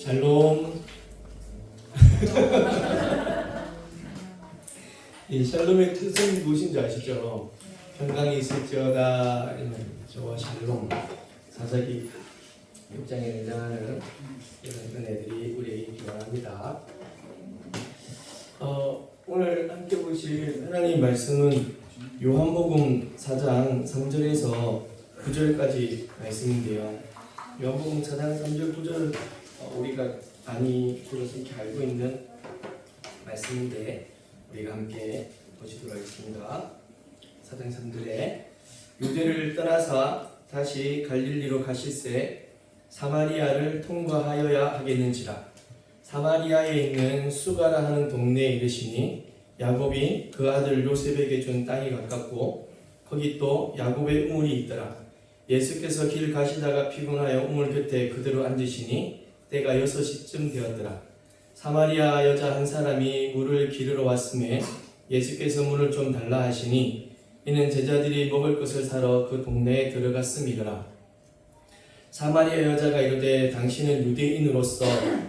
샬롬. 이 샬롬의 뜻은 무엇인지 아시죠? 평강이 있을지어다. 아니면 저와 샬롬. 사사기 6장에 등장하는 이런 은혜들이 우리에게 필요합니다. 오늘 함께 보실 하나님 말씀은 요한복음 4장 3절에서 9절까지 말씀인데요. 요한복음 4장 3절 9절 우리가 많이 들어서 이렇게 알고 있는 말씀인데 우리가 함께 보시도록 하겠습니다. 4장 3절에 유대를 떠나사 다시 갈릴리로 가실새 사마리아를 통과하여야 하겠는지라. 사마리아에 있는 수가라 하는 동네에 이르시니 야곱이 그 아들 요셉에게 준 땅이 가깝고 거기 또 야곱의 우물이 있더라. 예수께서 길 가시다가 피곤하여 우물 곁에 그대로 앉으시니 때가 6시쯤 되었더라. 사마리아 여자 한 사람이 물을 기르러 왔음에 예수께서 물을 좀 달라 하시니 이는 제자들이 먹을 것을 사러 그 동네에 들어갔음이더라. 사마리아 여자가 이르되 당신은 유대인으로서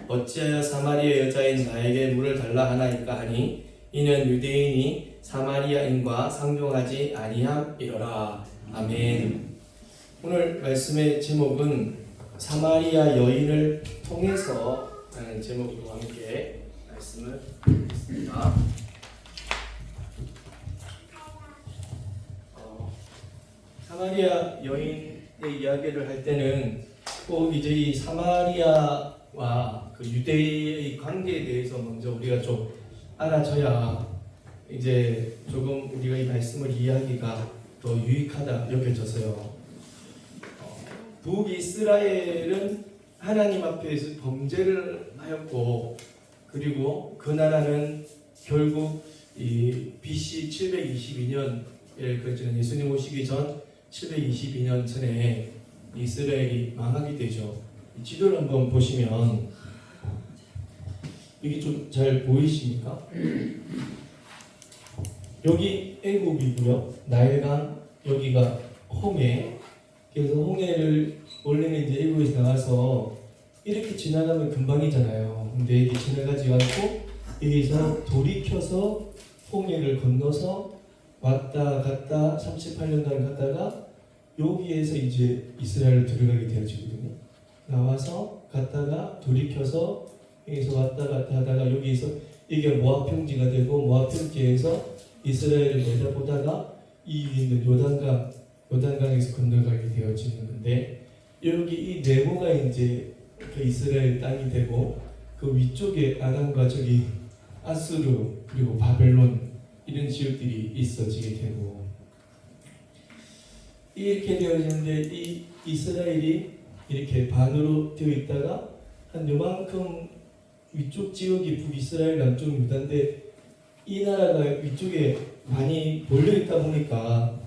어찌하여 사마리아 여자인 나에게 물을 달라 하나이까 하니 이는 유대인이 사마리아인과 상종하지 아니함이로라. 아멘. 오늘 말씀의 제목은 사마리아 여인을 통해서 라는 제목으로 함께 말씀을 드리겠습니다. 사마리아 여인의 이야기를 할 때는 꼭 이제 이 사마리아와 그 유대의 관계에 대해서 먼저 우리가 좀 알아줘야 이제 조금 우리가 이 말씀을 이해하기가 더 유익하다 여겨져서요. 북이스라엘은 하나님 앞에서 범죄를 하였고 그리고 그 나라는 결국 이 BC 722년에 그전 예수님 오시기 전 722년 전에 이스라엘이 망하게 되죠. 이 지도를 한번 보시면 여기 좀 잘 보이십니까? 여기 애굽이고요. 나일강, 여기가 홍해. 그래서 홍해를 원래는 이제 애굽에서 나와서 이렇게 지나가면 금방이잖아요. 근데 이게 지나가지 않고 여기서 돌이켜서 홍해를 건너서 왔다 갔다 38년간 갔다가 여기에서 이제 이스라엘로 들어가게 되어지거든요. 나와서 갔다가 돌이켜서 여기서 왔다 갔다 하다가 여기에서 이게 모압 평지가 되고 모압 평지에서 이스라엘을 내다보다가 이 위에 있는 요단강에서 건너가게 되어지는 건데 여기 이 네모가 이제 그 이스라엘 땅이 되고 그 위쪽에 아람과 저기 아수르 그리고 바벨론 이런 지역들이 있어지게 되고 이렇게 되어지는데 이 이스라엘이 이렇게 반으로 되어 있다가 한 요만큼 위쪽 지역이 북이스라엘 남쪽 유다인데 이 나라가 위쪽에 많이 몰려 있다 보니까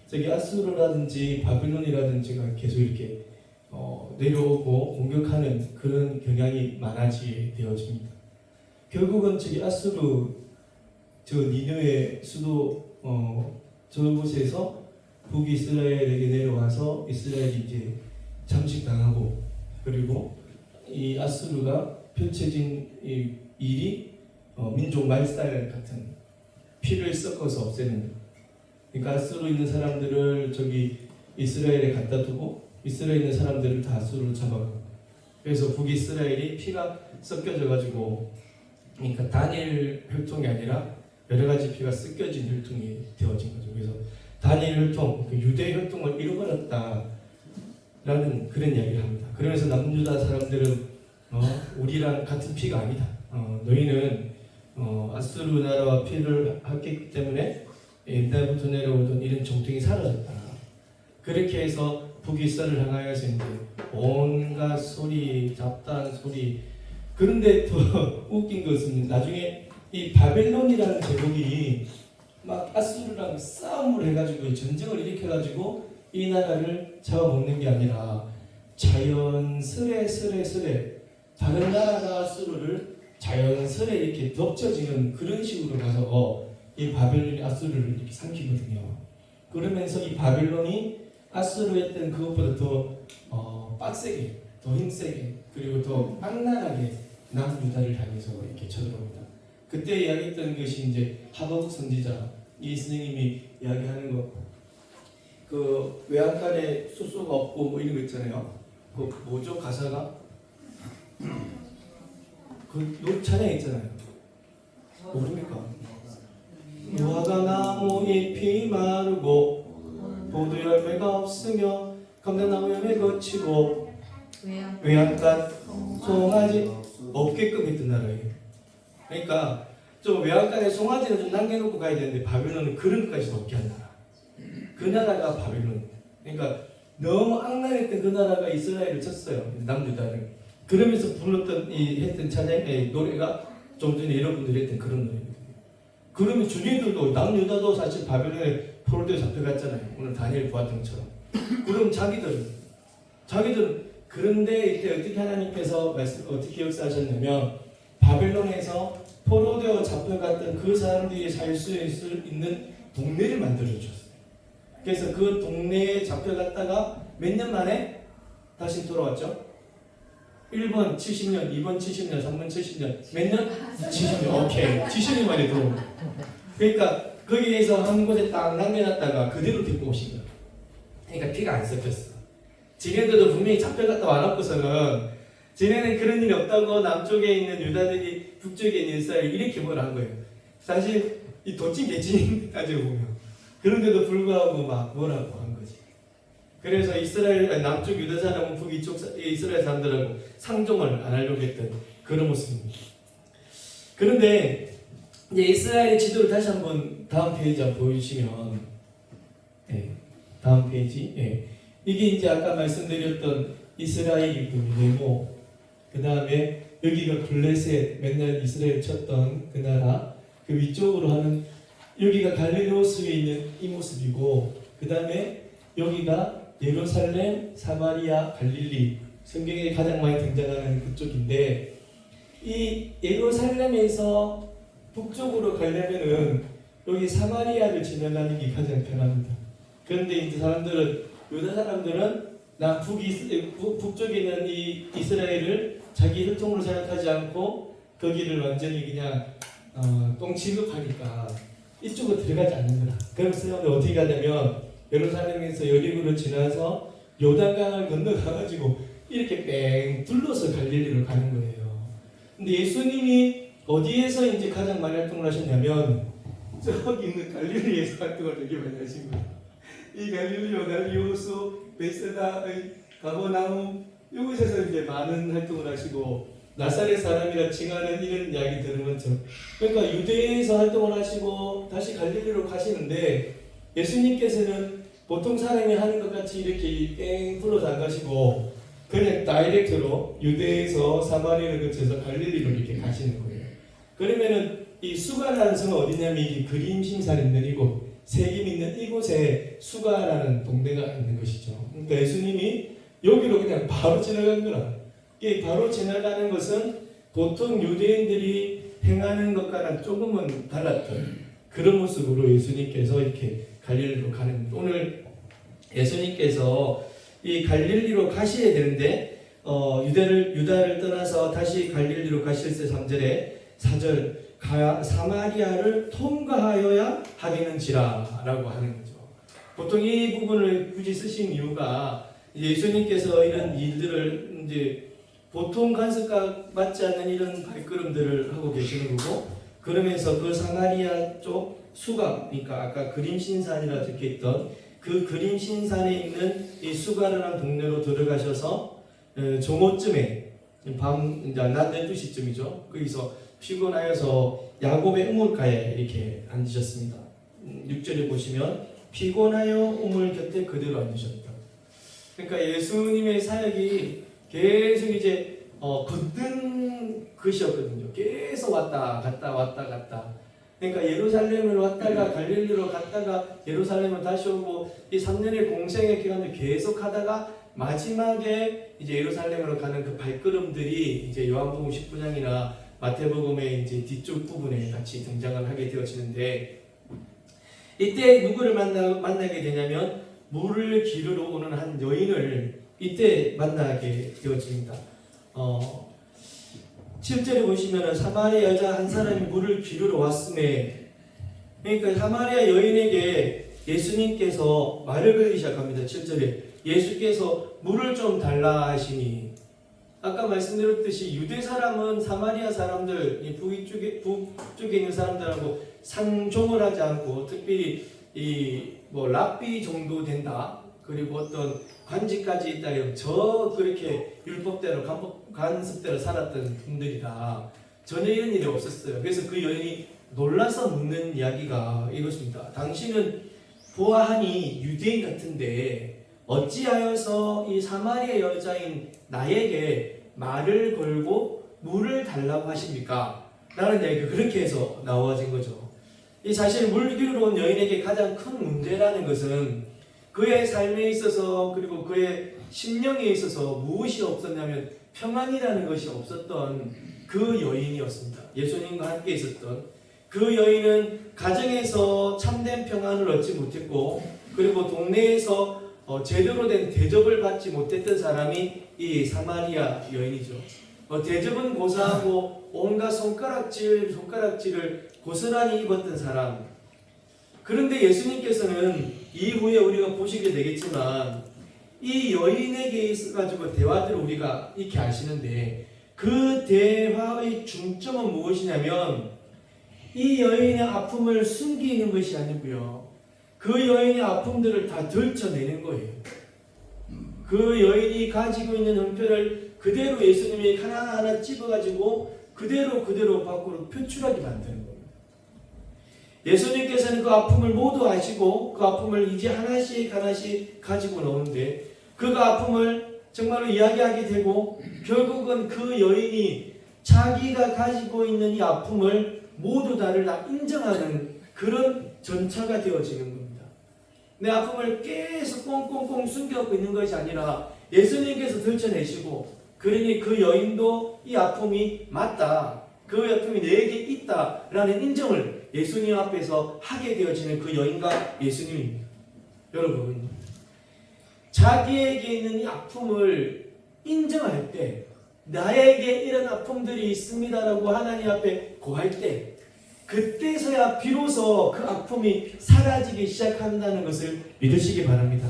저기 아수르라든지 바빌론이라든지가 계속 이렇게 내려오고 공격하는 그런 경향이 많아지게 되어집니다. 결국은 저기 아수르 저 니느웨 수도 저곳에서 북이스라엘에게 내려와서 이스라엘이 이제 잠식당하고 그리고 이 아수르가 펼쳐진 이 일이 민족 말살 같은 피를 섞어서 없애는 그러니까 아수르 있는 사람들을 저기 이스라엘에 갖다 두고 이스라엘 있는 사람들을 다 아수르로 잡아가고 그래서 북이스라엘이 피가 섞여져 가지고 그러니까 단일 혈통이 아니라 여러 가지 피가 섞여진 혈통이 되어진 거죠. 그래서 단일 혈통, 유대 혈통을 잃어버렸다라는 그런 이야기를 합니다. 그러면서 남유다 사람들은 우리랑 같은 피가 아니다. 너희는 아수르 나라와 피를 했기 때문에 옛날부터 내려오던 이런 정통이 사라졌다. 그렇게 해서 북이스라엘을 향하여서 이제 온갖 소리, 잡다한 소리. 그런데 더 웃긴 것은 나중에 이 바벨론이라는 제국이 막 아수르랑 싸움을 해가지고 전쟁을 일으켜가지고 이 나라를 잡아먹는 게 아니라 자연스레 다른 나라가 아수르를 자연스레 이렇게 덮쳐지는 그런 식으로 가서 이 바벨론이 아수르를 이렇게 삼키거든요. 그러면서 이 바벨론이 아수르 했던 그것보다 더 빡세게 더 힘세게 그리고 더 악랄하게 남유다를 향해서 이렇게 쳐들어옵니다. 그때 이야기했던 것이 이제 하박국 선지자 이 스님이 이야기하는 거, 그 외양간에 숫소가 없고 뭐 이런 거 있잖아요. 그 뭐죠 가사가? 그 찬양 있잖아요. 모릅니까? 무화과 나무 잎이 마르고 보도 열매가 없으며 감람나무 열매 거치고 외양간 송아지 없게끔 했던 나라예요. 그러니까 좀 외양간에 송아지는 좀 남겨놓고 가야 되는데 바빌론은 그런 것까지도 없게 한 나라. 그 나라가 바빌론. 그러니까 너무 악랄했던 그 나라가 이스라엘을 쳤어요. 남유다를. 그러면서 불렀던 했던 찬양의 노래가 좀 전에 여러분들이 했던 그런 노래거든요. 그러면 주님들도 남유다도 사실 바벨론에 포로되어 잡혀갔잖아요. 오늘 다니엘 보았던처럼. 그럼 자기들은 그런데 이때 어떻게 하나님께서 어떻게 역사하셨냐면 바벨론에서 포로되어 잡혀갔던 그 사람들이 살 수 있는 동네를 만들어주셨어요. 그래서 그 동네에 잡혀갔다가 몇 년 만에 다시 돌아왔죠. 1번 70년, 2번 70년, 3번 70년, 몇 년? 70년. 오케이. 70년 만에 들어옵니다. 그러니까 거기에서 한 곳에 딱 남겨놨다가 그대로 데리고 오신 거예요. 그러니까 피가 안 섞였어. 지네들도 분명히 잡혀갔다 와놓고서는 지네는 그런 일이 없다고 남쪽에 있는 유다들이 북쪽에 있는 이스라엘 이렇게 뭐라 한 거예요. 사실 이 도찐 개찐 따지고 보면 그런데도 불구하고 막 뭐라고 한 거지. 그래서 이스라엘 남쪽 유다 사람은 북이쪽 이스라엘 사람들하고 상종을 안 하려고 했던 그런 모습입니다. 그런데 이제 이스라엘의 지도를 다시 한번 다음 페이지 한번 보여주시면, 다음 페이지, 이게 이제 아까 말씀드렸던 이스라엘이 네모, 그 다음에 여기가 블레셋, 맨날 이스라엘 쳤던 그 나라, 그 위쪽으로 하는 여기가 갈릴리 호수에 있는 이 모습이고, 그 다음에 여기가 예루살렘, 사마리아, 갈릴리, 성경에 가장 많이 등장하는 그쪽인데, 이 예루살렘에서 북쪽으로 가려면은 여기 사마리아를 지나가는 게 가장 편합니다. 그런데 이제 사람들은, 유다 사람들은 북쪽에 있는 이 이스라엘을 자기 혈통으로 생각하지 않고 거기를 완전히 그냥 똥 취급하니까 이쪽으로 들어가지 않는 거라. 그래서 어떻게 가냐면 예루살렘에서 여리고를 지나서 요단강을 건너가가지고 이렇게 뺑 둘러서 갈릴리로 가는 거예요. 근데 예수님이 어디에서 이제 가장 많이 활동을 하셨냐면 저기 있는 갈릴리에서 활동을 되게 많이 하신 거예요. 이 갈릴리, 요단, 호수, 베세다, 가버나움 이곳에서 이제 많은 활동을 하시고 나사렛 사람이라 칭하는 이런 이야기 들으면 그러니까 유대에서 활동을 하시고 다시 갈릴리로 가시는데 예수님께서는 보통 사람이 하는 것 같이 이렇게 뺑 둘러서 안 가시고 그냥 다이렉트로 유대에서 사마리아를 거쳐서 갈릴리로 이렇게 가시는 거예요. 그러면은 이 수가라는 성은 어디냐면 이 그림신산이 있는 이곳, 세김 있는 이곳에 수가라는 동네가 있는 것이죠. 그러니까 예수님이 여기로 그냥 바로 지나간 거라. 이 바로 지나가는 것은 보통 유대인들이 행하는 것과는 조금은 달랐던 그런 모습으로 예수님께서 이렇게 갈릴리로 가는, 오늘 예수님께서 이 갈릴리로 가셔야 되는데 유다를 떠나서 다시 갈릴리로 가실 때 3절에 4절 사마리아를 통과하여야 하겠는지라 라고 하는 거죠. 보통 이 부분을 굳이 쓰신 이유가 예수님께서 이런 일들을 이제 보통 간섭과 맞지 않는 이런 발걸음들을 하고 계시는 거고, 그러면서 그 사마리아 쪽 수가, 그러니까 아까 그림신산이라 적혀있던 그 그림신산에 있는 이 수가라는 동네로 들어가셔서 정오쯤에 밤 이제 낮 12시쯤이죠. 거기서 피곤하여서 야곱의 우물가에 이렇게 앉으셨습니다. 6절에 보시면 피곤하여 우물 곁에 그대로 앉으셨다. 그러니까 예수님의 사역이 계속 이제 걷는 것이었거든요. 계속 왔다 갔다 왔다 갔다. 그러니까 예루살렘을 왔다가 갈릴리로 갔다가 예루살렘을 다시 오고 이 3년의 공생의 기간을 계속 하다가 마지막에 이제 예루살렘으로 가는 그 발걸음들이 이제 요한복음 19장이나 마태복음의 이제 뒤쪽 부분에 같이 등장을 하게 되어지는데, 이때 누구를 만나게 되냐면 물을 기르러 오는 한 여인을 이때 만나게 되어집니다. 7절에 보시면은 사마리아 여자 한 사람이 물을 기르러 왔음에, 그러니까 사마리아 여인에게 예수님께서 말을 걸기 시작합니다. 7절에 예수께서 물을 좀 달라 하시니, 아까 말씀드렸듯이 유대 사람은 사마리아 사람들, 북쪽에 있는 사람들하고 상종을 하지 않고, 특별히 랍비 정도 된다, 그리고 어떤 관직까지 있다, 저 그렇게 율법대로 관습대로 살았던 분들이다. 전혀 이런 일이 없었어요. 그래서 그 여인이 놀라서 묻는 이야기가 이것입니다. 당신은 보아하니 유대인 같은데 어찌하여서 이 사마리아 여자인 나에게 말을 걸고 물을 달라고 하십니까? 라는 얘기가 그렇게 해서 나와진 거죠. 이 사실 물 기르러 온 여인에게 가장 큰 문제라는 것은 그의 삶에 있어서, 그리고 그의 심령에 있어서 무엇이 없었냐면 평안이라는 것이 없었던 그 여인이었습니다. 예수님과 함께 있었던 그 여인은 가정에서 참된 평안을 얻지 못했고, 그리고 동네에서 제대로 된 대접을 받지 못했던 사람이 이 사마리아 여인이죠. 대접은 고사하고 온갖 손가락질을 고스란히 입었던 사람. 그런데 예수님께서는 이후에 우리가 보시게 되겠지만 이 여인에게 있어가지고 대화들을 우리가 익히 아시는데, 그 대화의 중점은 무엇이냐면 이 여인의 아픔을 숨기는 것이 아니고요, 그 여인의 아픔들을 다 들춰내는 거예요. 그 여인이 가지고 있는 형편을 그대로 예수님이 하나하나 찝어가지고 그대로 밖으로 표출하게 만드는 거예요. 예수님께서는 그 아픔을 모두 아시고 그 아픔을 이제 하나씩 가지고 나오는데, 그 아픔을 정말로 이야기하게 되고, 결국은 그 여인이 자기가 가지고 있는 이 아픔을 모두 다를 다 인정하는 그런 전차가 되어지는 겁니다. 내 아픔을 계속 꽁꽁꽁 숨겨놓고 있는 것이 아니라 예수님께서 들춰내시고, 그러니 그 여인도 이 아픔이 맞다, 그 아픔이 내게 있다라는 인정을 예수님 앞에서 하게 되어지는 그 여인과 예수님입니다. 여러분, 자기에게 있는 이 아픔을 인정할 때, 나에게 이런 아픔들이 있습니다라고 하나님 앞에 고할 때, 그때서야 비로소 그 아픔이 사라지기 시작한다는 것을 믿으시기 바랍니다.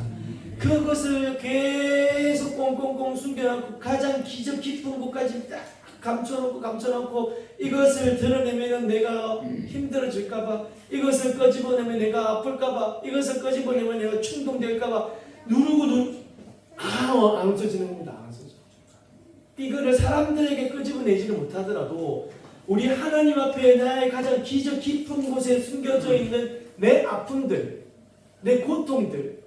그것을 계속 꽁꽁꽁 숨겨놓고 가장 기적 깊은 곳까지 딱 감춰놓고 이것을 드러내면 내가 힘들어질까봐, 이것을 끄집어내면 내가 아플까봐, 이것을 끄집어내면 내가 충동될까봐 누르고 안 없어지는 겁니다. 안 없어져. 이거를 사람들에게 끄집어내지는 못하더라도 우리 하나님 앞에 나의 가장 기적 깊은 곳에 숨겨져 있는 내 아픔들, 내 고통들,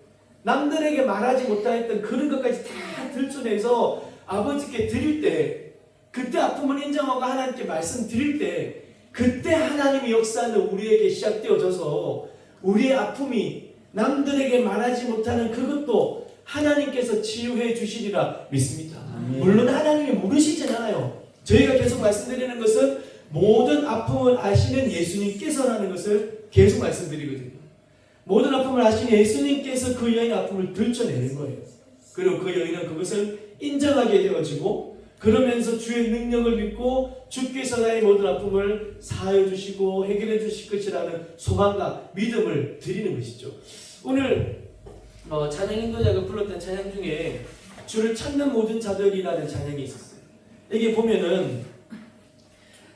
남들에게 말하지 못하였던 그런 것까지 다 들춰내서 아버지께 드릴 때, 그때 아픔을 인정하고 하나님께 말씀드릴 때, 그때 하나님의 역사는 우리에게 시작되어져서 우리의 아픔이 남들에게 말하지 못하는 그것도 하나님께서 치유해 주시리라 믿습니다. 물론 하나님이 모르시진 않아요. 저희가 계속 말씀드리는 것은 모든 아픔을 아시는 예수님께서라는 것을 계속 말씀드리거든요. 모든 아픔을 아시는 예수님께서 그 여인의 아픔을 들춰내는 거예요. 그리고 그 여인은 그것을 인정하게 되어지고, 그러면서 주의 능력을 믿고 주께서 나의 모든 아픔을 사하여 주시고 해결해 주실 것이라는 소망과 믿음을 드리는 것이죠. 오늘 찬양 인도자가 불렀던 찬양 중에 주를 찾는 모든 자들이라는 찬양이 있었어요. 여기 보면은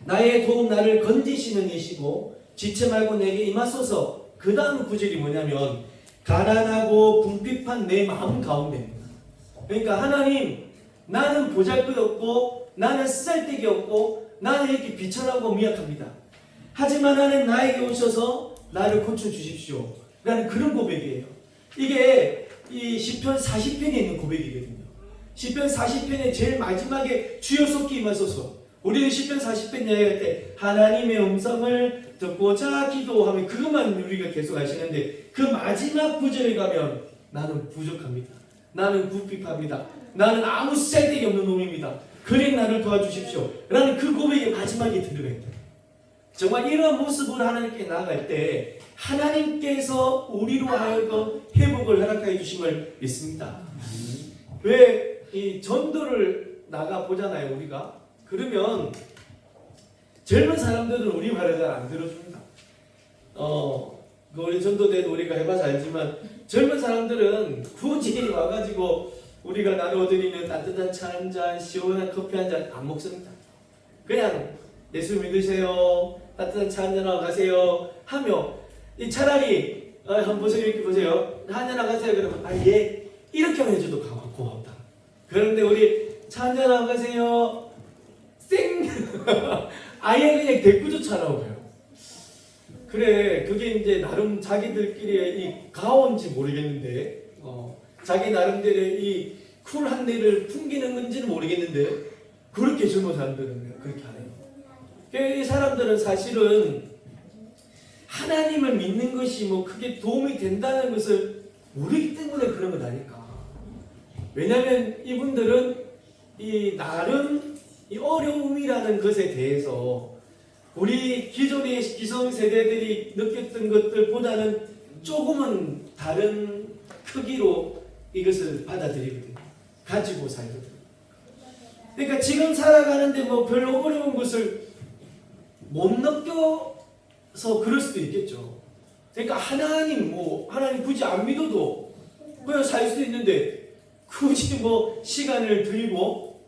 나의 도움 나를 건지시는 이시고 지체 말고 내게 임하소서. 그 다음 구절이 뭐냐면 가난하고 궁핍한 내 마음 가운데. 그러니까 하나님, 나는 보잘것없고 나는 쓰잘데기 없고 나는 이렇게 비천하고 미약합니다. 하지만 하나님 나에게 오셔서 나를 고쳐주십시오 라는 그런 고백이에요. 이게 이 시편 40편에 있는 고백이거든요. 시편 40편의 제일 마지막에 주여 속히 임하소서. 우리는 시편 40편 이야기할 때 하나님의 음성을 듣고자 기도하면 그것만 우리가 계속 하시는데, 그 마지막 구절에 가면 나는 부족합니다. 나는 궁핍합니다. 나는 아무 쓸데기 없는 놈입니다. 그러니 나를 도와주십시오 라는 그 고백이 마지막에 들어가 있다. 정말 이런 모습으로 하나님께 나아갈 때 하나님께서 우리로 하여금 회복을 허락하여 주심을 믿습니다. 왜 이 전도를 나가 보잖아요, 우리가. 그러면 젊은 사람들은 우리 말을 잘 안 들어줍니다. 우리 전도대도 우리가 해봐서 알지만 젊은 사람들은 굳이 와가지고 우리가 나눠드리는 따뜻한 차 한 잔, 시원한 커피 한 잔 안 먹습니다. 그냥 예수 믿으세요, 따뜻한 차 한 잔 하고 가세요 하며, 이 차라리 한번 보세요, 이렇게 보세요, 한 잔 하고 가세요 그러면 예, 이렇게만 해줘도 고맙다. 그런데 우리 차 한 잔 하고 가세요 쌩 아예 그냥 대꾸조차 안 하고 가요. 그래, 그게 이제 나름 자기들끼리의 이 가오인지 모르겠는데, 자기 나름대로의 이 쿨한 데를 풍기는 건지는 모르겠는데, 그렇게 젊은 사람들은 그렇게 하네요. 이 사람들은 사실은 하나님을 믿는 것이 뭐 크게 도움이 된다는 것을 모르기 때문에 그런 것 아닐까. 왜냐하면 이분들은 이 나름 이 어려움이라는 것에 대해서 우리 기존의 기성세대들이 느꼈던 것들보다는 조금은 다른 크기로 이것을 받아들이거든요. 가지고 살거든요. 그러니까 지금 살아가는데 뭐 별로 어려운 것을 못 느껴서 그럴 수도 있겠죠. 그러니까 하나님 굳이 안 믿어도 그냥 살 수도 있는데, 굳이 뭐 시간을 들이고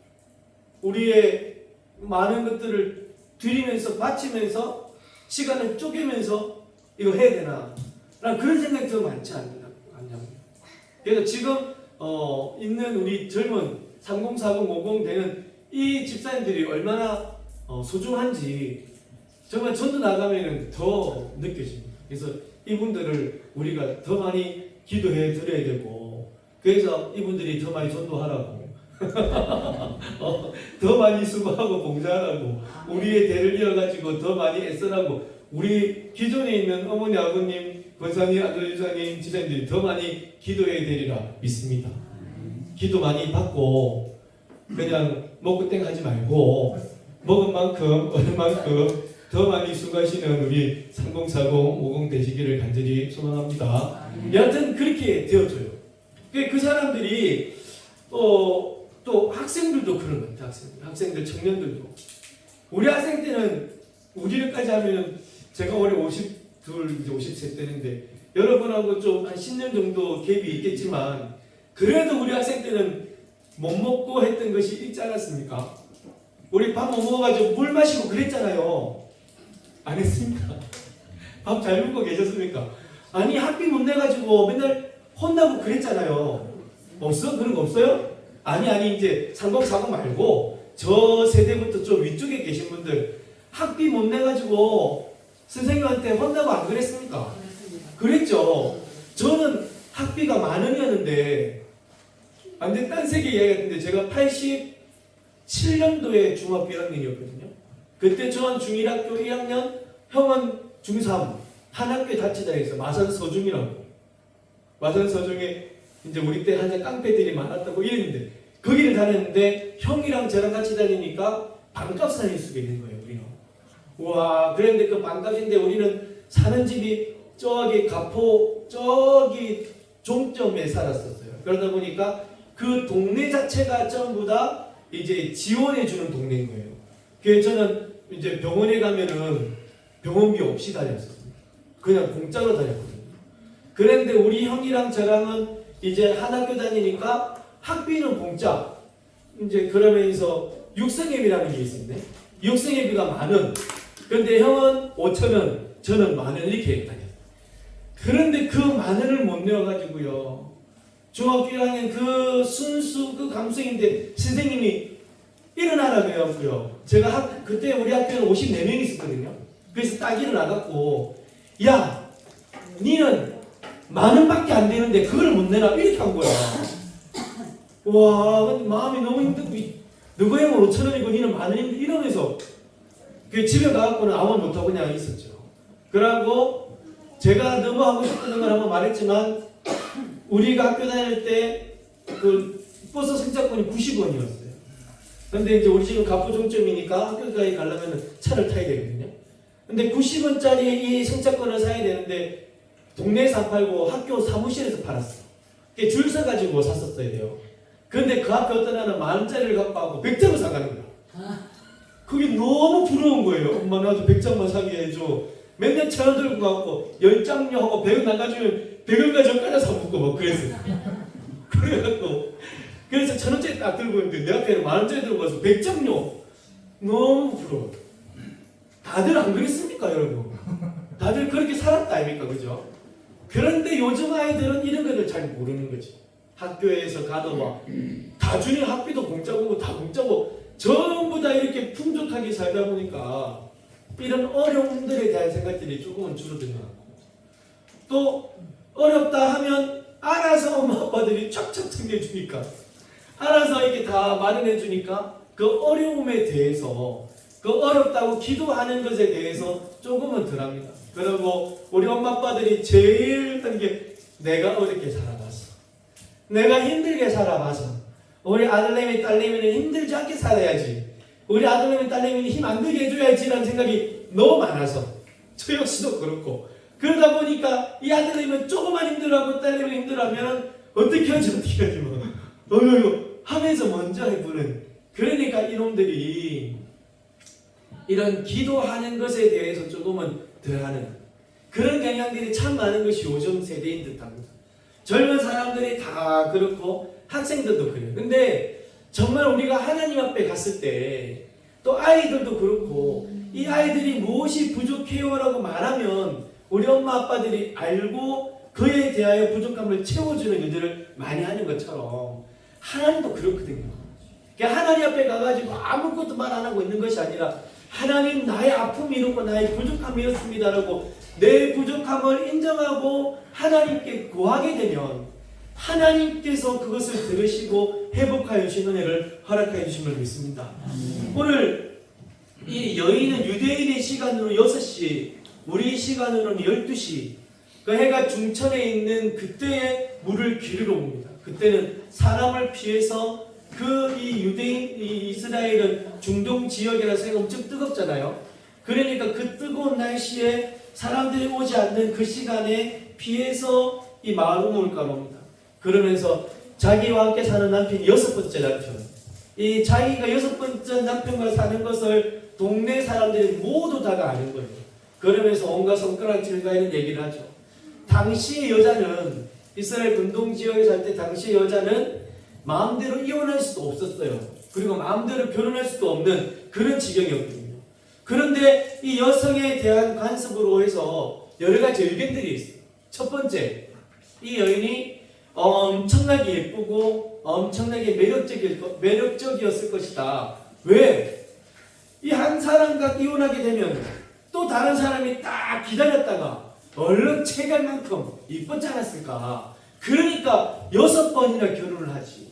우리의 많은 것들을 드리면서 바치면서 시간을 쪼개면서 이거 해야 되나? 라는 그런 생각이 더 많지 않냐고. 그래서 지금 있는 우리 젊은 30, 40, 50 되는 이 집사님들이 얼마나 소중한지 정말 전도 나가면은 더 느껴집니다. 그래서 이분들을 우리가 더 많이 기도해 드려야 되고, 그래서 이분들이 더 많이 전도하라고 더 많이 수고하고 봉사하라고, 우리의 대를 이어가지고 더 많이 애쓰라고, 우리 기존에 있는 어머니, 아버님, 권사님, 아들, 유사님, 지사님들이 더 많이 기도해야 되리라 믿습니다. 기도 많이 받고 그냥 먹고 땡 하지 말고 먹은 만큼 얻은 만큼 더 많이 수고하시는 우리 3040, 50 되시기를 간절히 소망합니다. 여하튼 그렇게 되어줘요. 그 사람들이 또 학생들도 그런 것 같아요. 학생들, 청년들도. 우리 학생 때는 우리를까지 하면 제가 올해 52, 이제 50세 때인데 여러분하고 좀 한 10년 정도 갭이 있겠지만, 그래도 우리 학생 때는 못 먹고 했던 것이 있지 않았습니까? 우리 밥 못 먹어가지고 물 마시고 그랬잖아요. 안 했습니까? 밥 잘 먹고 계셨습니까? 아니, 학비 못 내가지고 맨날 혼나고 그랬잖아요. 없어? 그런 거 없어요? 아니 이제 30, 40 말고 저 세대부터 좀 위쪽에 계신 분들 학비 못 내가지고 선생님한테 혼나고 안 그랬습니까? 그랬죠. 저는 학비가 10,000원이었는데, 완전 딴 세계 이야기 같은데, 제가 87년도에 중학교 1학년이었거든요. 그때 저는 중1학교 1학년, 형은 중3, 한 학교에 같이 다녔어요. 마산서중이라고. 마산서중에 이제 우리 때 한참 깡패들이 많았다고 이랬는데, 거기를 다녔는데 형이랑 저랑 같이 다니니까 반값 살 수가 있는 거예요, 우리는. 와, 그런데 그 반값인데 우리는 사는 집이 저기 가포 저기 종점에 살았었어요. 그러다 보니까 그 동네 자체가 전부 다 이제 지원해 주는 동네인 거예요. 그래서 저는 이제 병원에 가면은 병원비 없이 다녔었어요. 그냥 공짜로 다녔거든요. 그런데 우리 형이랑 저랑은 이제 한 학교 다니니까 학비는 공짜. 이제 그러면서 육성회비라는 게 있었네. 육성회비가 10,000원. 그런데 형은 5,000원, 저는 10,000원 이렇게 다녔어요. 그런데 그 10,000원을 못 내어가지고요. 중학교 1학년 그 순수 그 감성인데 선생님이 일어나라 그래갖고요. 제가 그때 우리 학교는 54명 있었거든요. 그래서 딱 일어나갖고, 야, 니는 10,000원밖에 안 되는데 그걸 못 내라 이렇게 한 거야. 와, 마음이 너무 힘들고, 너가 형은 5,000원이고 니는 10,000원인데 이러면서 그 집에 가갖고는 아무 말 못하고 그냥 있었죠. 그러고 제가 너무 하고 싶은 걸 한번 말했지만, 우리가 학교 다닐 때 그 버스 승차권이 90원이었어요. 근데 이제 우리 지금 가포 종점이니까 학교까지 가려면 차를 타야 되거든요. 근데 90원짜리 이 승차권을 사야 되는데 동네에서 안 팔고 학교 사무실에서 팔았어. 줄 서가지고 샀었어야 돼요. 그런데 그 앞에 어떤 하나는 10,000원짜리를 갖고 가고 100장을 사가는 거야. 그게 너무 부러운 거예요. 엄마 나도 100장만 사게 해줘. 맨날 1,000원 들고 가고 10장요 하고 100원 나가주면 100원까지 젓가락 사먹고 막 그랬어요. 그래갖고 그래서 1,000원짜리 딱 들고 있는데 내 앞에는 10,000원짜리 들고 가서 100장요. 너무 부러워. 다들 안 그랬습니까 여러분? 다들 그렇게 살았다 아닙니까? 그죠? 그런데 요즘 아이들은 이런 것을 잘 모르는 거지. 학교에서 가도 막 다준이 학비도 공짜고 다 공짜고 전부 다 이렇게 풍족하게 살다 보니까 이런 어려움들에 대한 생각들이 조금은 줄어든 것 같고, 또 어렵다 하면 알아서 엄마 아빠들이 쫙쫙 챙겨주니까, 알아서 이렇게 다 마련해 주니까 그 어려움에 대해서, 그 어렵다고 기도하는 것에 대해서 조금은 덜합니다. 그리고 우리 엄마 아빠들이 제일 하는 게 내가 어렵게 살아봤어, 내가 힘들게 살아봐서 우리 아들내미 딸내미는 힘들지 않게 살아야지, 우리 아들내미 딸내미는 힘 안 들게 해줘야지라는 생각이 너무 많아서, 저 역시도 그렇고, 그러다 보니까 이 아들내미는 조금만 힘들어하고 딸내미는 힘들어하면 어떻게 하지 뭐 어이구 하면서 먼저 해보는, 그러니까 이놈들이 이런 기도하는 것에 대해서 조금은 덜하는 그런 경향들이 참 많은 것이 요즘 세대인 듯합니다. 젊은 사람들이 다 그렇고 학생들도 그래요. 근데 정말 우리가 하나님 앞에 갔을 때, 또 아이들도 그렇고, 이 아이들이 무엇이 부족해요 라고 말하면 우리 엄마 아빠들이 알고 그에 대하여 부족함을 채워주는 일들을 많이 하는 것처럼 하나님도 그렇거든요. 그러니까 하나님 앞에 가가지고 아무것도 말 안 하고 있는 것이 아니라, 하나님 나의 아픔이 이렇고 나의 부족함이 이렇습니다라고 내 부족함을 인정하고 하나님께 구하게 되면 하나님께서 그것을 들으시고 회복하여 주신 은혜를 허락하여 주심을 믿습니다. 오늘 이 여인은 유대인의 시간으로 6시, 우리 시간으로는 12시, 그 해가 중천에 있는 그때에 물을 기르러 옵니다. 그때는 사람을 피해서, 이 유대인, 이 이스라엘은 중동 지역이라서 해가 엄청 뜨겁잖아요. 그러니까 그 뜨거운 날씨에 사람들이 오지 않는 그 시간에 피해서 이 마음을 가봅니다. 그러면서 자기와 함께 사는 남편이 6번째 남편, 이 자기가 6번째 남편과 사는 것을 동네 사람들이 모두 다가 아는 거예요. 그러면서 온갖 손가락질과 이런 얘기를 하죠. 당시의 여자는, 이스라엘 근동 지역에 살 때 당시의 여자는 마음대로 이혼할 수도 없었어요. 그리고 마음대로 결혼할 수도 없는 그런 지경이었거든요. 그런데 이 여성에 대한 관습으로 해서 여러 가지 의견들이 있어요. 첫 번째, 이 여인이 엄청나게 예쁘고 엄청나게 매력적이었을 것이다. 왜? 이 한 사람과 이혼하게 되면 또 다른 사람이 딱 기다렸다가 얼른 체갈 만큼 이뻤지 않았을까? 그러니까 6번이나 결혼을 하지.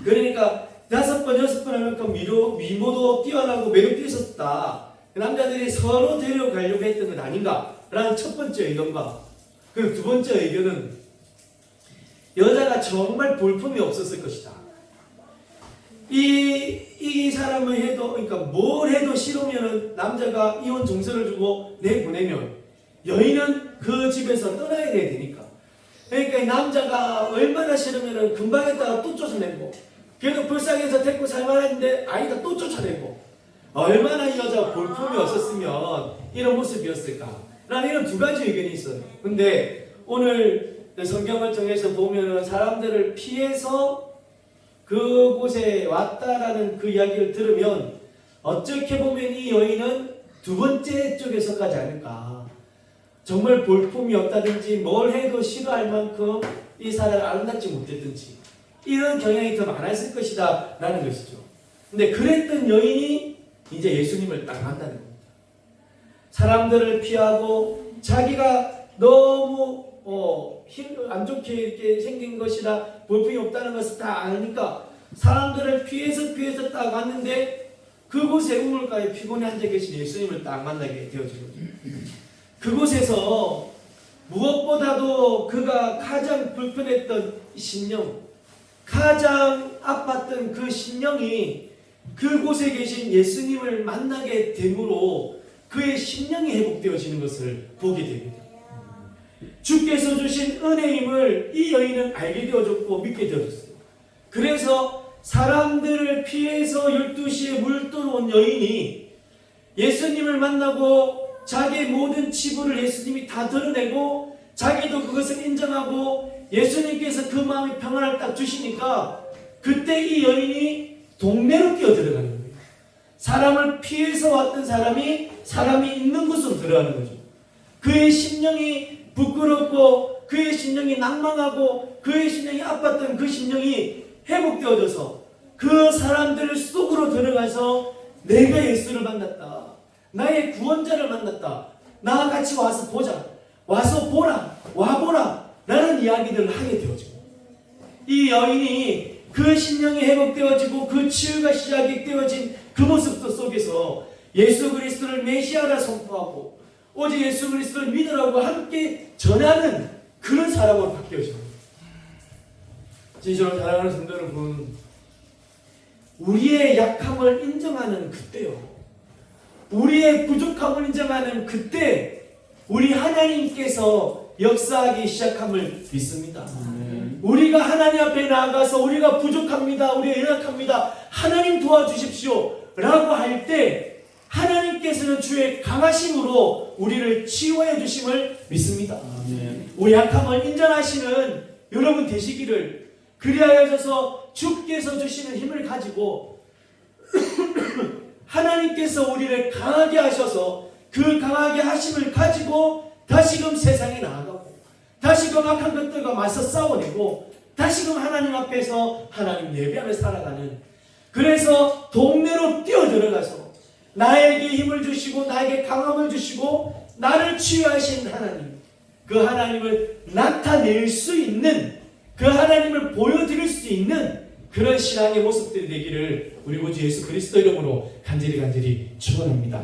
그러니까 5번, 6번 할 만큼 미모도 뛰어나고 매력도 있었다. 남자들이 서로 데려가려고 했던 것 아닌가? 라는 첫 번째 의견과, 그리고 두 번째 의견은 여자가 정말 볼품이 없었을 것이다. 이 사람을 해도, 그러니까 뭘 해도 싫으면 남자가 이혼 정서를 주고 내보내면 여인은 그 집에서 떠나야 되니까. 그러니까 이 남자가 얼마나 싫으면 금방 했다가 또 쫓아내고, 그래도 불쌍해서 데리고 살만했는데 아니다 또 쫓아내고, 얼마나 이 여자가 볼품이 없었으면 이런 모습이었을까? 라는 이런 두 가지 의견이 있어요. 근데 오늘 성경을 통해서 보면은 사람들을 피해서 그곳에 왔다라는 그 이야기를 들으면 어떻게 보면 이 여인은 두 번째 쪽에 속하지 않을까. 정말 볼품이 없다든지 뭘 해도 싫어할 만큼 이 사람을 아름답지 못했든지 이런 경향이 더 많았을 것이다 라는 것이죠. 근데 그랬던 여인이 이제 예수님을 딱 만나는 겁니다. 사람들을 피하고 자기가 너무 안 좋게 이렇게 생긴 것이라 볼품이 없다는 것을 다 아니까 사람들을 피해서 딱 왔는데 그곳에 우물가에 피곤해 앉아 계신 예수님을 딱 만나게 되어진 거죠. 그곳에서 무엇보다도 그가 가장 불편했던 심령, 가장 아팠던 그 심령이 그곳에 계신 예수님을 만나게 됨으로 그의 심령이 회복되어지는 것을 보게 됩니다. 주께서 주신 은혜임을 이 여인은 알게 되어졌고 믿게 되어졌어요. 그래서 사람들을 피해서 12시에 물도로 온 여인이 예수님을 만나고 자기의 모든 치부를 예수님이 다 드러내고 자기도 그것을 인정하고 예수님께서 그 마음의 평안을 딱 주시니까 그때 이 여인이 동네로 뛰어들어가는 거예요. 사람을 피해서 왔던 사람이 있는 곳으로 들어가는 거죠. 그의 심령이 부끄럽고 그의 심령이 낭망하고 그의 심령이 아팠던 그 심령이 회복되어져서 그 사람들 속으로 들어가서 내가 예수를 만났다. 나의 구원자를 만났다. 나와 같이 와서 보자. 와서 보라. 와보라. 라는 이야기들을 하게 되어지고 이 여인이 그 심령이 회복되어지고 그 치유가 시작이 되어진 그 모습도 속에서 예수 그리스도를 메시아라 선포하고 오직 예수 그리스도를 믿으라고 함께 전하는 그런 사람으로 바뀌어집니다. 진실로 사랑하는 성도 여러분, 우리의 약함을 인정하는 그때요, 우리의 부족함을 인정하는 그때 우리 하나님께서 역사하기 시작함을 믿습니다. 우리가 하나님 앞에 나아가서 우리가 부족합니다, 우리가 연약합니다, 하나님 도와주십시오 라고 할 때 하나님께서는 주의 강하심으로 우리를 치유해 주심을 믿습니다. 우리 약함을 인정하시는 여러분 되시기를, 그리하여서 주께서 주시는 힘을 가지고 하나님께서 우리를 강하게 하셔서 그 강하게 하심을 가지고 다시금 세상에 나아가고 다시금 악한 것들과 맞서 싸워내고 다시금 하나님 앞에서 하나님 예배하며 살아가는, 그래서 동네로 뛰어들어가서 나에게 힘을 주시고 나에게 강함을 주시고 나를 치유하신 하나님, 그 하나님을 나타낼 수 있는, 그 하나님을 보여드릴 수 있는 그런 신앙의 모습들이 되기를 우리 구주 예수 그리스도 이름으로 간절히 축원합니다.